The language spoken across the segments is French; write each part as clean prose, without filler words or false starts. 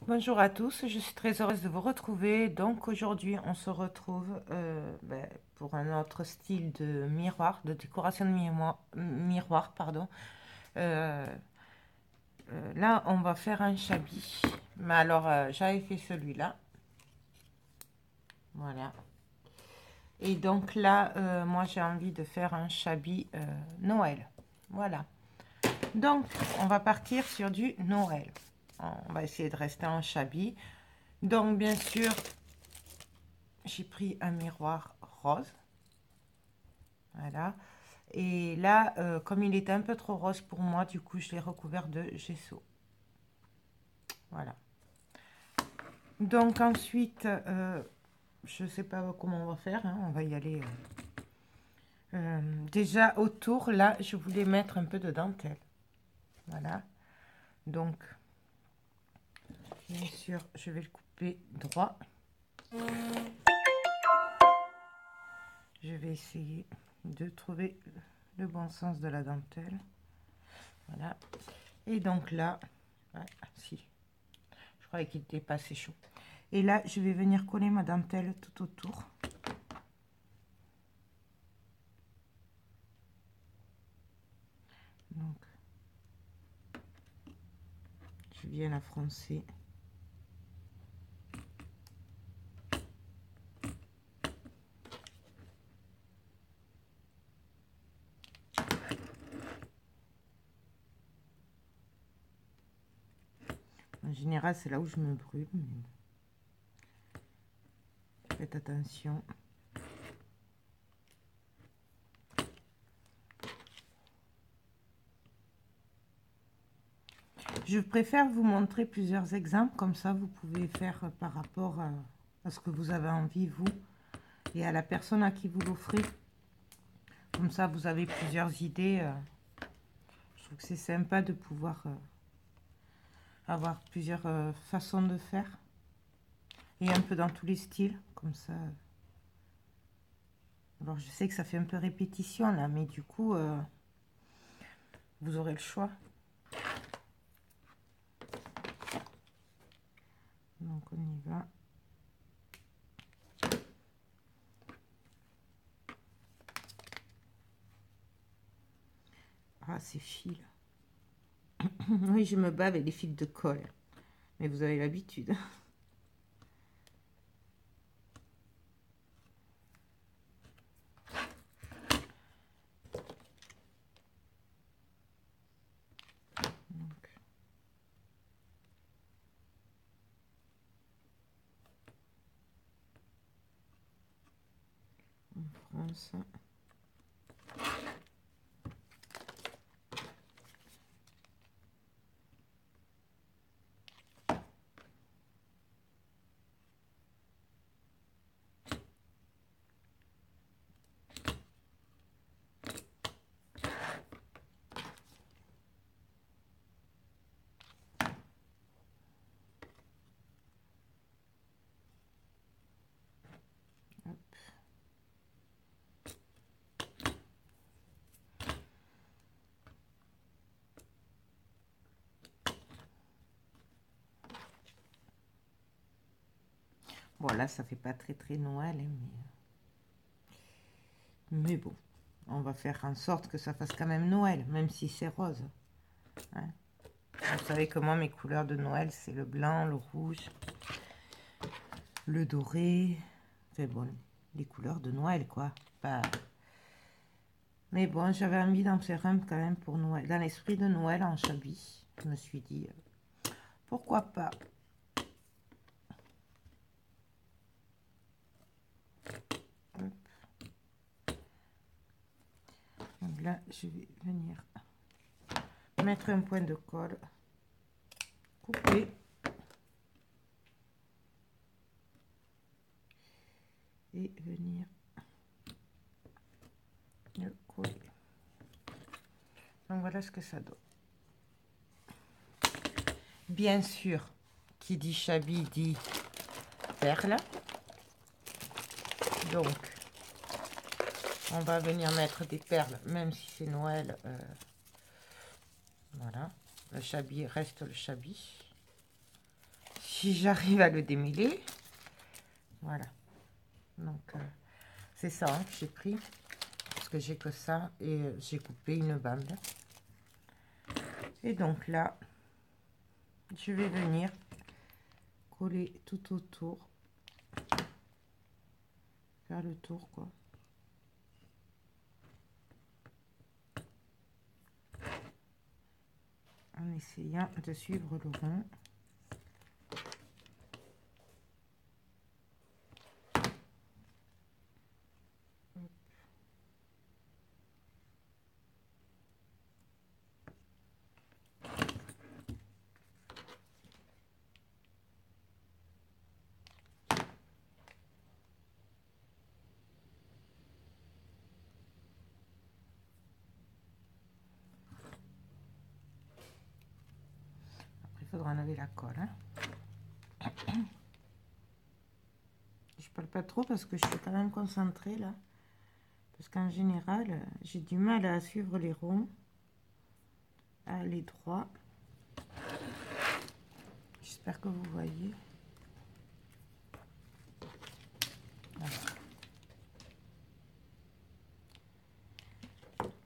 Bonjour à tous, je suis très heureuse de vous retrouver. Donc aujourd'hui on se retrouve pour un autre style de miroir, de décoration de miroir, pardon. Là on va faire un chablis, mais alors j'avais fait celui-là, voilà. Et donc là moi j'ai envie de faire un chablis Noël, voilà. Donc on va partir sur du Noël. On va essayer de rester en chablis. Donc bien sûr j'ai pris un miroir rose, voilà. Et là comme il était un peu trop rose pour moi, du coup je l'ai recouvert de gesso, voilà. Donc ensuite je sais pas comment on va faire, hein, on va y aller. Déjà autour là je voulais mettre un peu de dentelle, voilà. Donc bien sûr je vais le couper droit. Je vais essayer de trouver le bon sens de la dentelle, voilà. Et donc là si je croyais qu'il n'était pas assez chaud, et là je vais venir coller ma dentelle tout autour. Donc je viens la froncer. En général c'est là où je me brûle, mais faites attention. Je préfère vous montrer plusieurs exemples, comme ça vous pouvez faire par rapport à ce que vous avez envie, vous, et à la personne à qui vous l'offrez. Comme ça vous avez plusieurs idées. Je trouve que c'est sympa de pouvoir avoir plusieurs façons de faire, et un peu dans tous les styles, comme ça. Alors je sais que ça fait un peu répétition là, mais du coup vous aurez le choix. Donc on y va. Ah, ces fils. Oui, je me bats avec les fils de colle, mais vous avez l'habitude. On prend ça. Bon, là, ça fait pas très Noël, hein, mais bon, on va faire en sorte que ça fasse quand même Noël, même si c'est rose, hein. Vous savez que moi, mes couleurs de Noël, c'est le blanc, le rouge, le doré. Enfin bon, les couleurs de Noël, quoi. Pas... Mais bon, j'avais envie d'en faire un quand même pour Noël. Dans l'esprit de Noël en chablis, je me suis dit, pourquoi pas. là, je vais venir mettre un point de colle, couper. Et venir le coller. Donc voilà ce que ça donne. Bien sûr, qui dit chabis dit perles. Donc, on va venir mettre des perles, même si c'est Noël. Voilà, le chabis reste le chabis. Si j'arrive à le démêler, voilà. Donc, c'est ça hein, que j'ai pris, parce que j'ai que ça, et j'ai coupé une bande. Et donc là, je vais venir coller tout autour, faire le tour, quoi. En essayant de suivre le rond. Après, il faudra enlever la colle. Hein. Je parle pas trop parce que je suis quand même concentrée là. Parce qu'en général, j'ai du mal à suivre les ronds, à aller droit. J'espère que vous voyez. Voilà.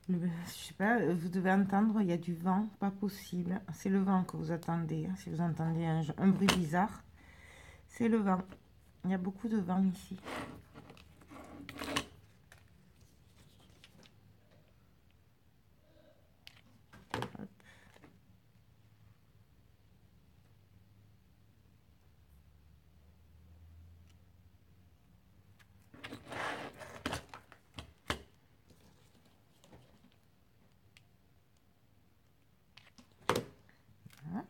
Je sais pas, vous devez entendre, il y a du vent, pas possible. C'est le vent que vous attendez. Hein. Si vous entendez un bruit bizarre, c'est le vent. Il y a beaucoup de vent ici. Hop. Voilà.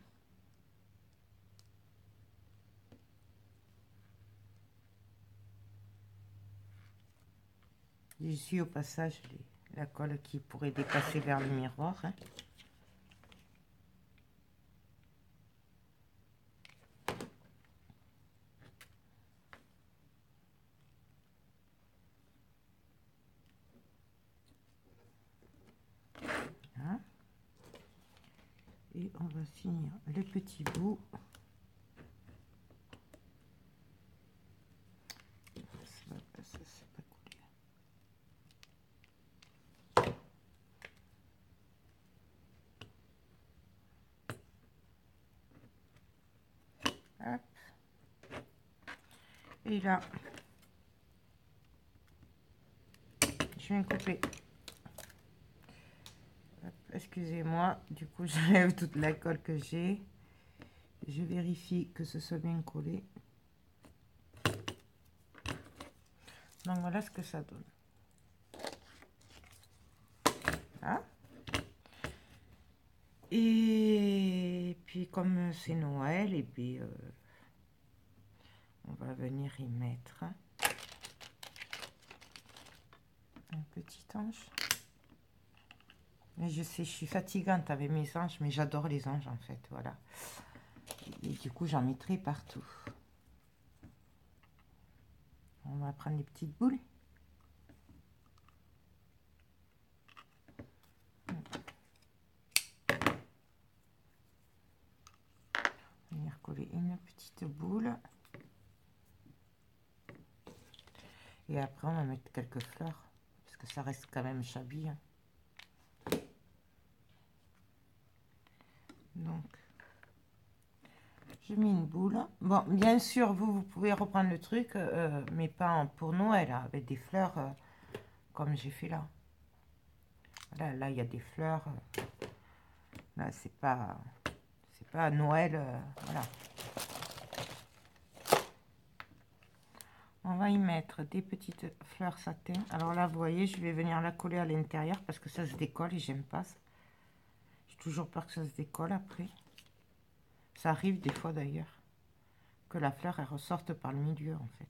J'essuie au passage la colle qui pourrait dépasser vers le miroir. Hein. Voilà. Et on va finir le petit bout. Ça, c'est pas coulé. Hop. Et là, je viens couper. Excusez-moi, du coup, j'enlève toute la colle que j'ai. Je vérifie que ce soit bien collé. Donc voilà ce que ça donne. Voilà. Et puis comme c'est Noël, et puis on va venir y mettre un petit ange. Mais je sais, je suis fatigante avec mes anges, mais j'adore les anges en fait, voilà. Et du coup, j'en mettrai partout. On va prendre des petites boules. Venir coller une petite boule. Et après, on va mettre quelques fleurs, parce que ça reste quand même chabis. Hein. Donc, je mets une boule. Bon, bien sûr, vous pouvez reprendre le truc, mais pas pour Noël, hein, avec des fleurs comme j'ai fait là. Voilà, là, il y a des fleurs. Là, c'est pas Noël. Voilà. On va y mettre des petites fleurs satin. Alors là, vous voyez, je vais venir la coller à l'intérieur parce que ça se décolle et j'aime pas ça. J'ai toujours peur que ça se décolle après. Ça arrive des fois d'ailleurs que la fleur elle ressorte par le milieu en fait.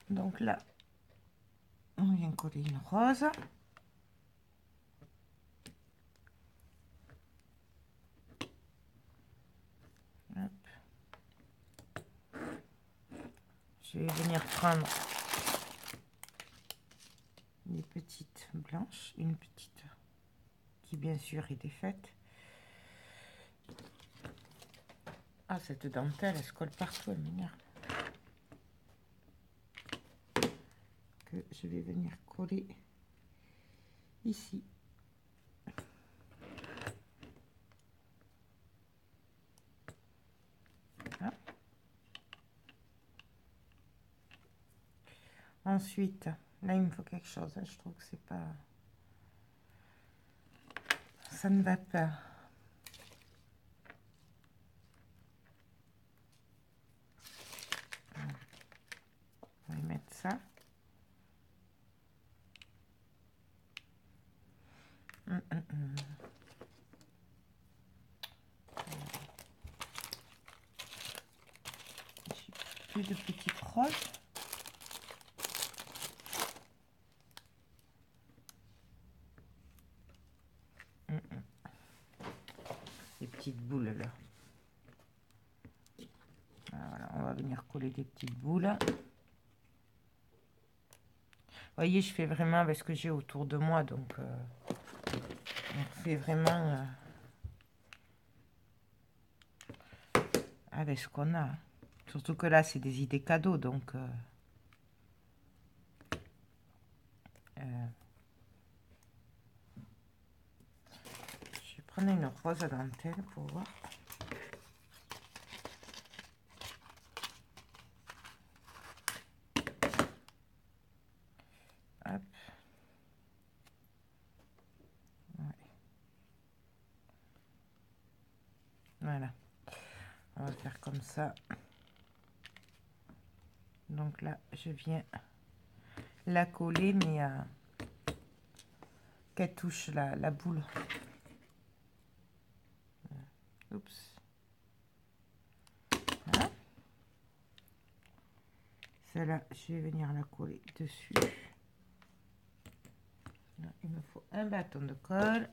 Donc là, on vient coller une rose. Hop. Je vais venir prendre des petites blanches, une petite qui bien sûr est défaite. Ah, cette dentelle, elle se colle partout, elle m'énerve. Que je vais venir coller ici. Voilà. Ensuite, là, il me faut quelque chose. Je trouve que c'est pas... Ça ne va pas. On va y mettre ça. J'ai plus de petites roses. Des petites boules là. Voilà, on va venir coller des petites boules. Vous voyez, je fais vraiment avec ce que j'ai autour de moi, donc on fait vraiment avec ce qu'on a. Surtout que là, c'est des idées cadeaux, donc je vais prendre une rose à dentelle pour voir. Hop. Ouais. Voilà. On va faire comme ça. Donc là, je viens la coller, mais qu'elle touche la boule. Oups. Voilà. Celle-là, je vais venir la coller dessus. Là, il me faut un bâton de colle.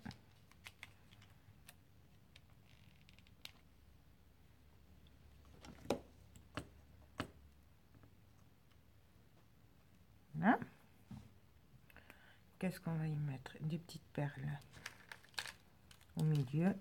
Voilà. Qu'est-ce qu'on va y mettre? Des petites perles au milieu.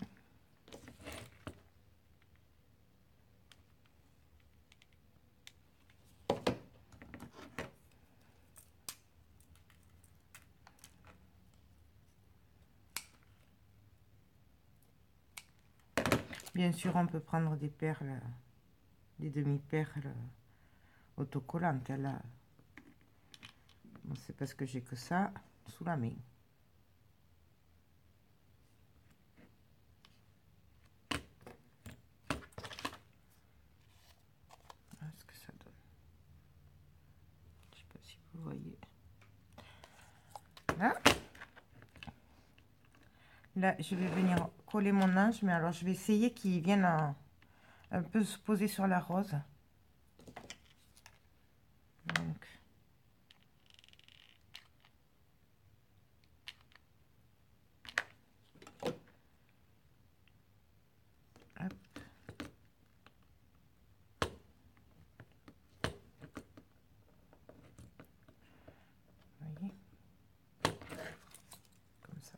Bien sûr, on peut prendre des perles, des demi-perles autocollantes. Là, bon, c'est parce que j'ai que ça sous la main. Voilà ce que ça donne. Je sais pas si vous voyez. Là. Là, je vais venir coller mon ange, mais alors je vais essayer qu'il vienne un peu se poser sur la rose. Donc, hop. Vous voyez, comme ça.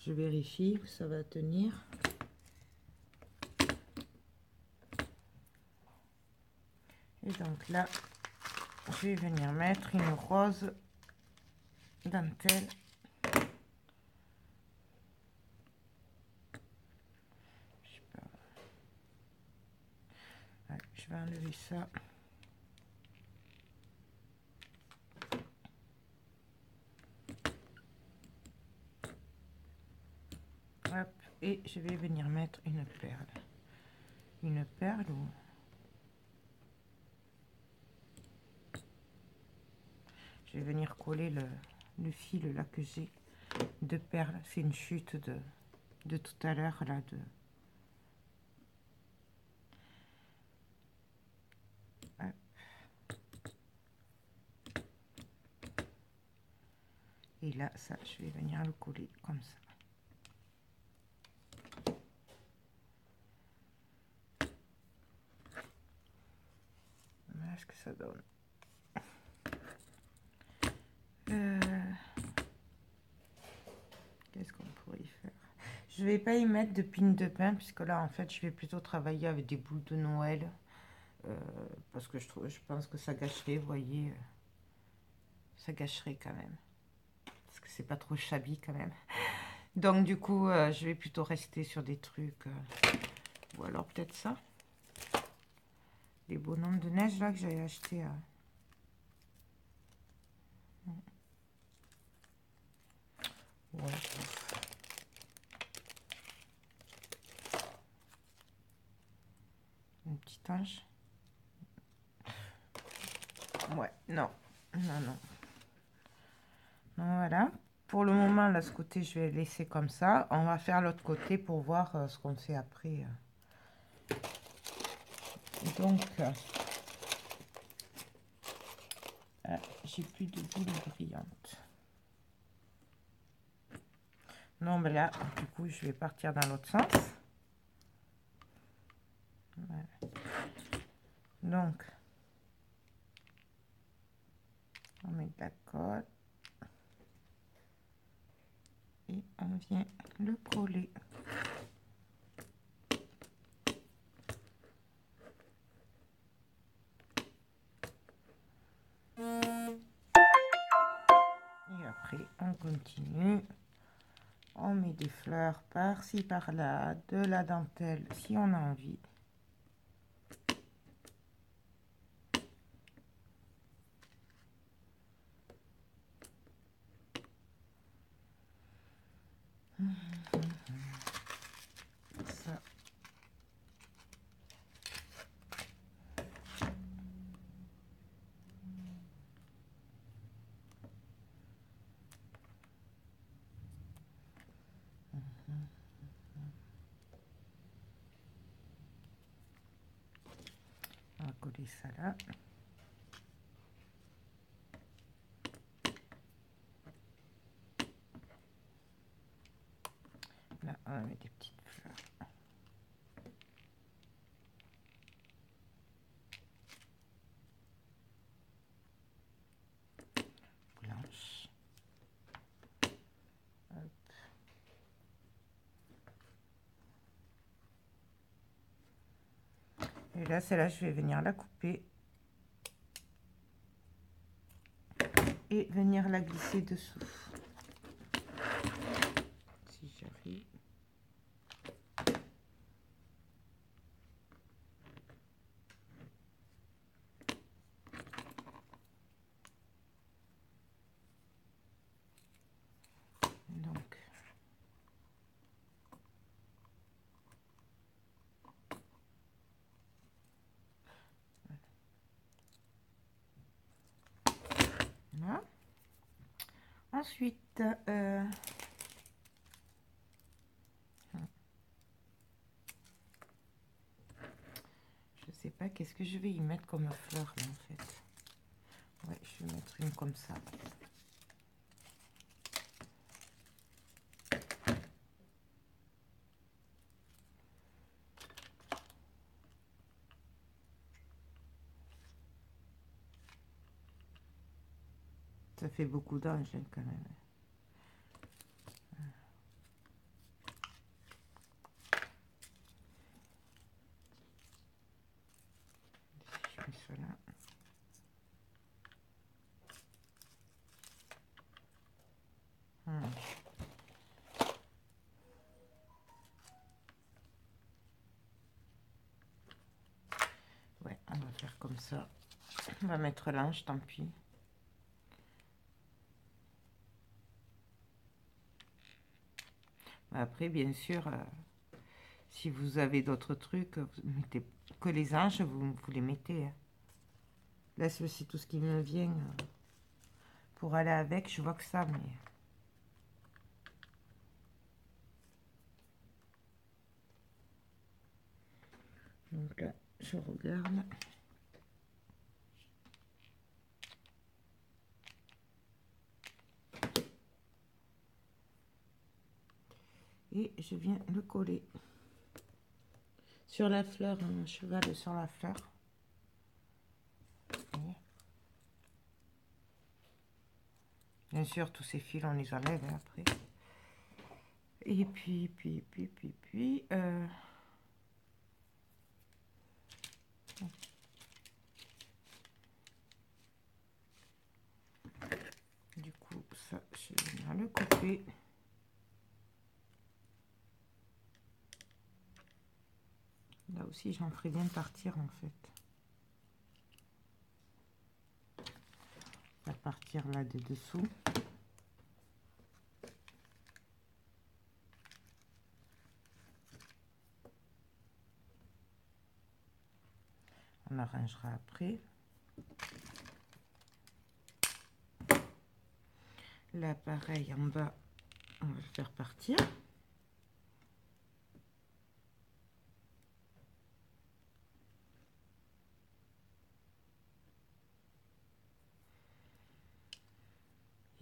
Je vérifie que ça va tenir. Et donc là, je vais venir mettre une rose dentelle. Je sais pas. Ouais, je vais enlever ça. Hop, et je vais venir mettre une perle. une perle ou... Je vais venir coller le fil là que j'ai de perles. C'est une chute de tout à l'heure là de... Hop. Et là, ça, je vais venir le coller comme ça. Voilà ce que ça donne. Qu'est-ce qu'on pourrait y faire? Je vais pas y mettre de pine de pain puisque là, en fait, je vais plutôt travailler avec des boules de Noël. Parce que je pense que ça gâcherait, vous voyez. Ça gâcherait quand même. Parce que c'est pas trop shabby quand même. Donc du coup, je vais plutôt rester sur des trucs. Ou alors peut-être ça. Les bonhommes de neige là que j'avais acheté. Ouais. Un petit ange. Ouais, non. Non, non. Voilà. Pour le moment, là, ce côté, je vais laisser comme ça. On va faire l'autre côté pour voir ce qu'on fait après. Donc, j'ai plus de boules brillantes. Non, mais là, du coup, je vais partir dans l'autre sens. Voilà. Donc, on met de la colle. Et on vient le coller. Et après, on continue. On met des fleurs par-ci, par-là, de la dentelle si on a envie. Ça. On va coller ça là. Là, on va mettre des petites fleurs. Blanches. Hop. Et là, celle-là, je vais venir la couper. Et venir la glisser dessous. Si j'arrive. Donc, voilà. Ensuite, je sais pas qu'est-ce que je vais y mettre comme fleur là, en fait. Ouais, je vais mettre une comme ça. Ça fait beaucoup d'anges quand même. Je mets ça là. Ouais, on va faire comme ça. On va mettre l'ange, tant pis. Après, bien sûr, Si vous avez d'autres trucs, vous mettez que les anges, vous les mettez. Hein. Là, c'est aussi tout ce qui me vient pour aller avec. Je vois que ça, mais... Donc là, je regarde. Et je viens le coller sur la fleur, un cheval sur la fleur. Bien sûr, tous ces fils, on les enlève hein, après. Et puis, du coup, ça, je vais venir le couper. Là aussi, j'en ferai bien partir en fait. On va partir là de dessous. On arrangera après. Là, pareil, en bas, on va le faire partir.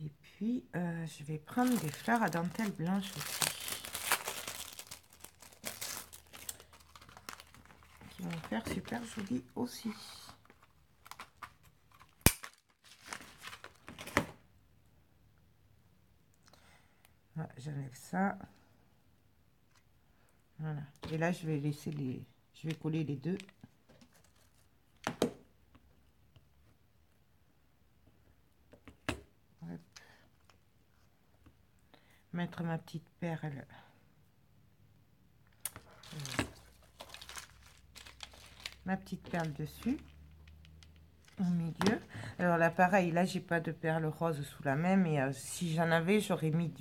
Et puis, je vais prendre des fleurs à dentelle blanche aussi. Qui vont faire super joli aussi. Voilà, j'enlève ça. Voilà. Et là, je vais laisser les... Je vais coller les deux. Hop. Mettre ma petite perle. Ma petite perle dessus. Au milieu. Alors là, pareil, là, j'ai pas de perle rose sous la main. Mais si j'en avais, j'aurais mis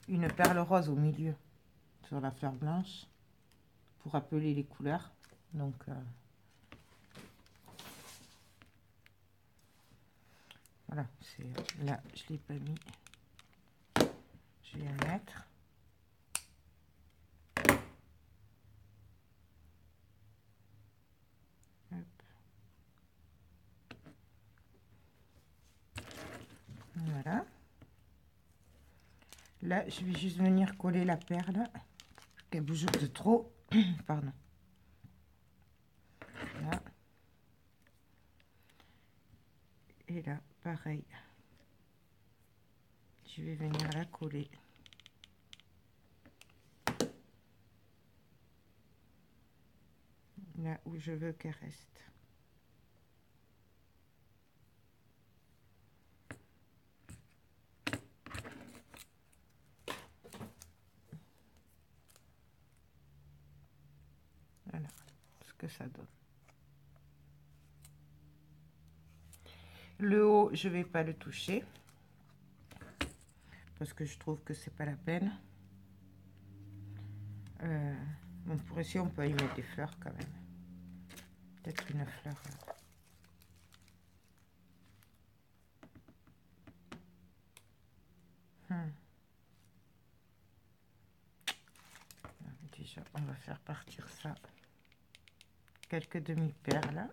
une perle rose au milieu. Sur la fleur blanche. Pour appeler les couleurs. Donc... voilà, c'est là, je l'ai pas mis. Je vais la mettre. Hop. Voilà. Là, je vais juste venir coller la perle. Qu'elle bouge de trop. Pardon. Là. Et là, pareil. Je vais venir la coller. Là où je veux qu'elle reste. Voilà ce que ça donne. Le haut, je vais pas le toucher. Parce que je trouve que c'est pas la peine. Bon, pour ici, on peut y mettre des fleurs quand même. Peut-être une fleur. Déjà, on va faire partir ça. Quelques demi-perles.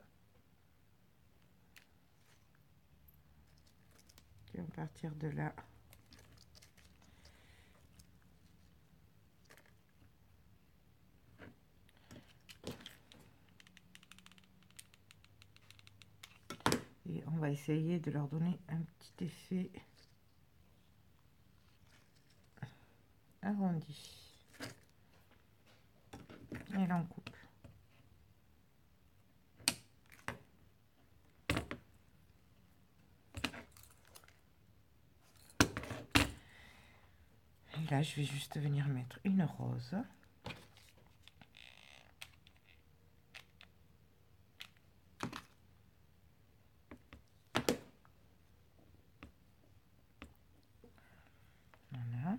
Et à partir de là, et on va essayer de leur donner un petit effet arrondi. Et là, on coupe. Et là, je vais juste venir mettre une rose. Voilà.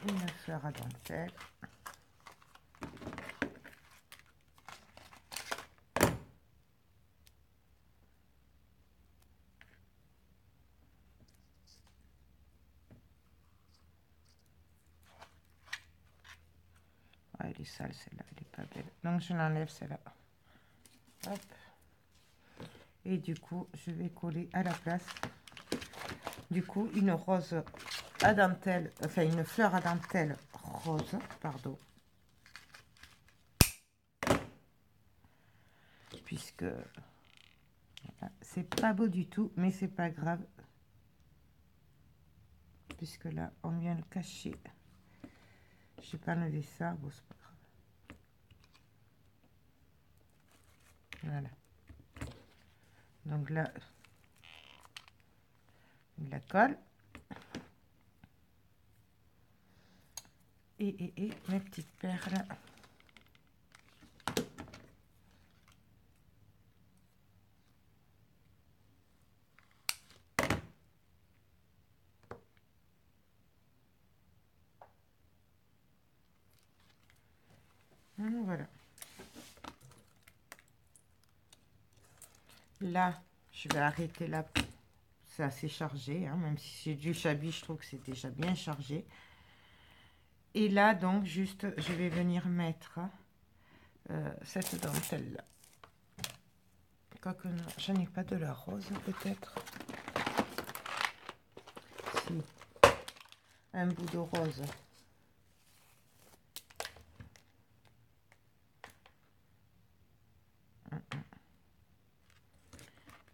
une fleur à dentelle. Ouais, elle est sale celle-là, elle est pas belle. Donc je l'enlève celle-là. Hop. Et du coup, je vais coller à la place. Du coup, une rose à dentelle, enfin une fleur à dentelle rose, pardon. Puisque c'est pas beau du tout, mais c'est pas grave. Puisque là, on vient le cacher. Je vais pas enlever ça, bon, c'est pas grave. Voilà. Donc là, il la colle. Et mes petites perles. Voilà. Là, je vais arrêter là. C'est assez chargé, hein, même si c'est du chablis, je trouve que c'est déjà bien chargé. Et là, donc, juste, je vais venir mettre cette dentelle-là. Quoique, non, je n'ai pas de la rose, peut-être. Si, un bout de rose.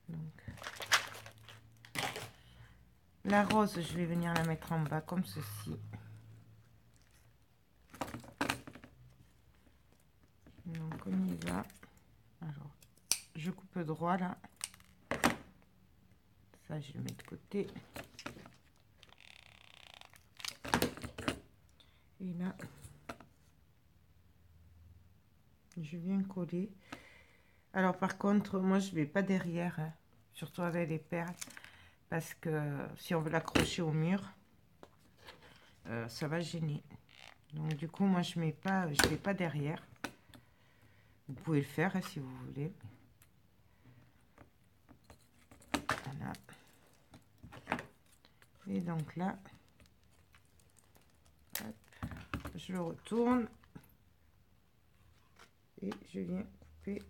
Donc, la rose, je vais venir la mettre en bas, comme ceci. Donc, on y va. Alors, je coupe droit, là. Ça, je le mets de côté. Et là, je viens coller. Alors, par contre, moi, je ne vais pas derrière, hein, surtout avec les perles, parce que si on veut l'accrocher au mur, ça va gêner. Donc, du coup, moi, je vais pas derrière. Vous pouvez le faire hein, si vous voulez. Voilà. Et donc là, hop, je le retourne et je viens couper.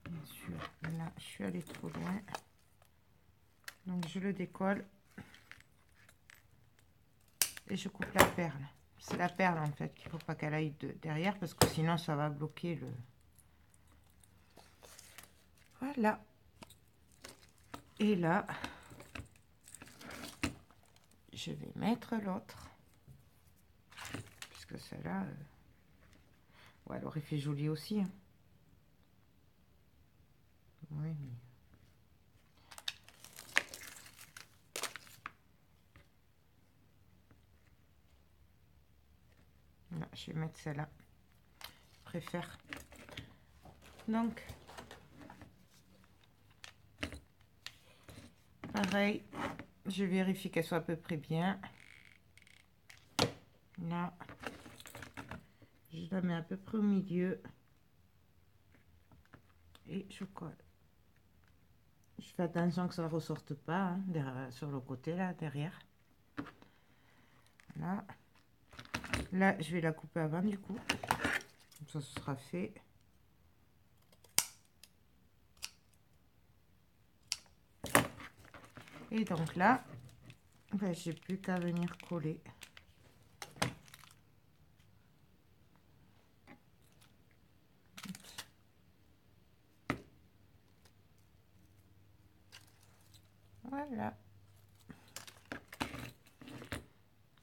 Bien sûr, là, je suis allée trop loin. Donc, je le décolle et je coupe la perle. C'est la perle, en fait, qu'il ne faut pas qu'elle aille derrière parce que sinon, ça va bloquer le... Voilà. Et là, je vais mettre l'autre. Puisque celle-là... Ouais, elle aurait fait joli aussi. Hein. Oui, mais... Non, je vais mettre celle-là. Je préfère. Donc, pareil, je vérifie qu'elle soit à peu près bien. Là, je la mets à peu près au milieu. Et je colle. Je fais attention que ça ne ressorte pas hein, derrière, sur le côté, là, derrière. Voilà. Là, je vais la couper avant, du coup. Comme ça, ce sera fait. Et donc là, ben, j'ai plus qu'à venir coller. Voilà.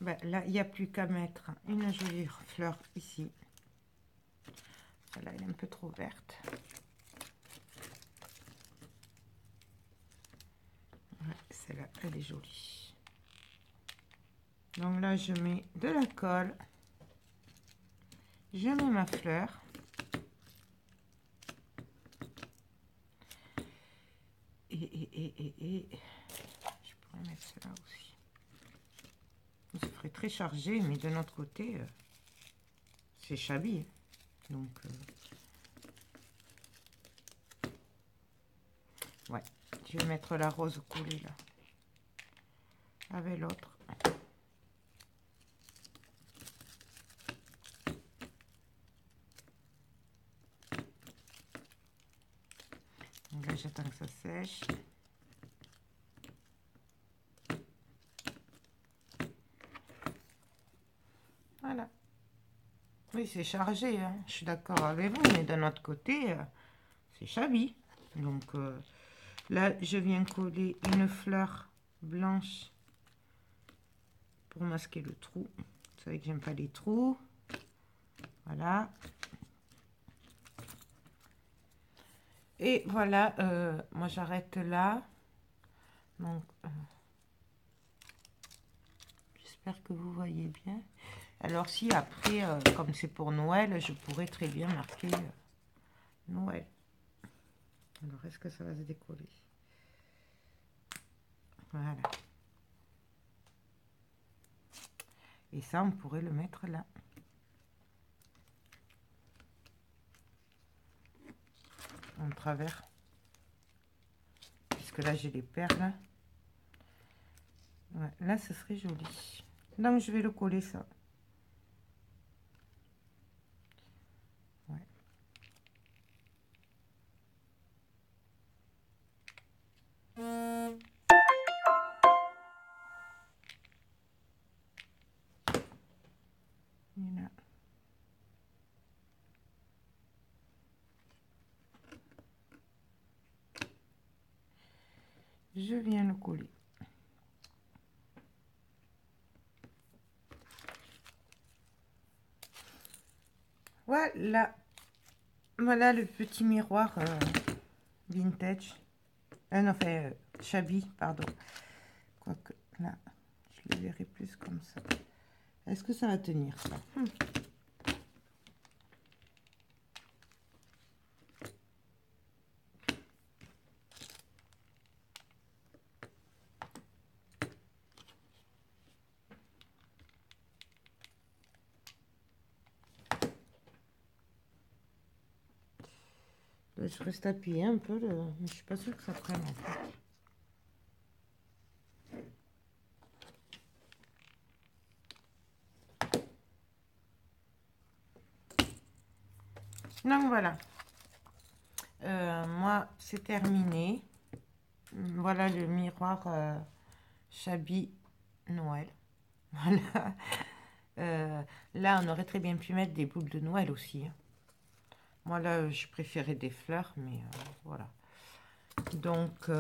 Ben, là, il n'y a plus qu'à mettre une jolie fleur ici. Celle-là, elle est un peu trop verte. Ouais, celle-là, elle est jolie. Donc là, je mets de la colle. Je mets ma fleur. Je pourrais mettre cela aussi. Ça ferait très chargé, mais de notre côté, c'est shabby. Donc, ouais, je vais mettre la rose coulée là, avec l'autre. Donc là, j'attends que ça sèche. Voilà. Oui, c'est chargé, hein. Je suis d'accord avec vous, mais d'un autre côté, c'est shabby. Donc là, je viens coller une fleur blanche pour masquer le trou. Vous savez que j'aime pas les trous. Voilà. Et voilà, moi j'arrête là. Donc, j'espère que vous voyez bien. Alors si après, comme c'est pour Noël, je pourrais très bien marquer Noël. Alors, est-ce que ça va se décoller? Voilà. Et ça, on pourrait le mettre là. En travers. Puisque là, j'ai les perles. Ouais, là, ce serait joli. Donc, je vais le coller ça. Ouais. Et là. Je viens le coller. Voilà. Voilà le petit miroir vintage. Non, enfin, shabby, pardon. Quoique, là, je le verrai plus comme ça. Est-ce que ça va tenir, ça? Je reste appuyé un peu, mais je suis pas sûre que ça prenne en fait. Donc voilà. Moi, c'est terminé. Voilà le miroir shabby Noël. Voilà. Là, on aurait très bien pu mettre des boules de Noël aussi. Hein. Moi, là, je préférais des fleurs, mais voilà. Donc,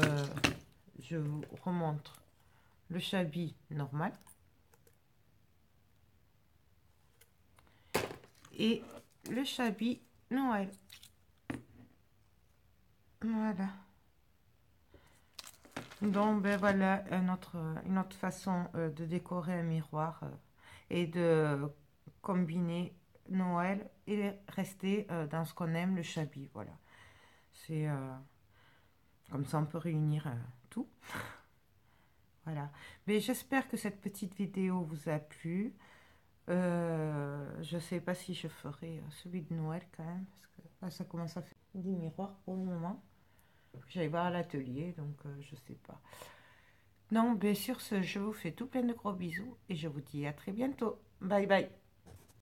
je vous remontre le shabby normal. Et le shabby Noël. Voilà. Donc, ben voilà une autre façon de décorer un miroir et de combiner Noël et rester dans ce qu'on aime, le shabby. Voilà. C'est comme ça, on peut réunir tout. Voilà. Mais j'espère que cette petite vidéo vous a plu. Je ne sais pas si je ferai celui de Noël quand même, parce que là, ça commence à faire des miroirs pour le moment. J'allais voir à l'atelier, donc je sais pas. Non, bien sûr, je vous fais tout plein de gros bisous et je vous dis à très bientôt. Bye bye.